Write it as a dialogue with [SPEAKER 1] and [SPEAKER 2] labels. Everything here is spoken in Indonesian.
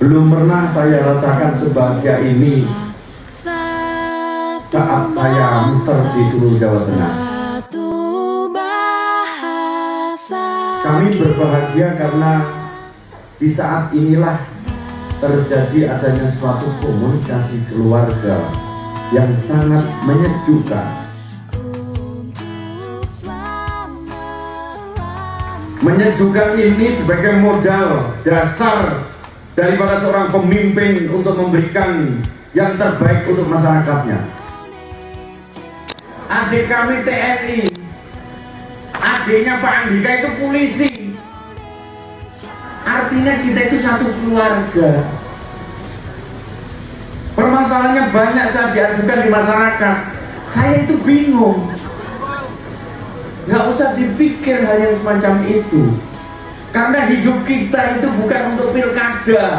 [SPEAKER 1] Belum pernah saya rasakan sebahagia ini saat saya muter di seluruh Jawa Tengah. Kami berbahagia karena di saat inilah terjadi adanya suatu komunikasi keluarga yang sangat menyejukkan. Menyejukkan ini sebagai modal dasar daripada seorang pemimpin untuk memberikan yang terbaik untuk masyarakatnya. Adik kami TNI, adiknya Pak Andika itu polisi. Artinya kita itu satu keluarga. Permasalahannya banyak saat diadukan di masyarakat. Saya itu bingung. Nggak usah dipikir hal yang semacam itu. Karena hidup kita itu bukan untuk pilkada.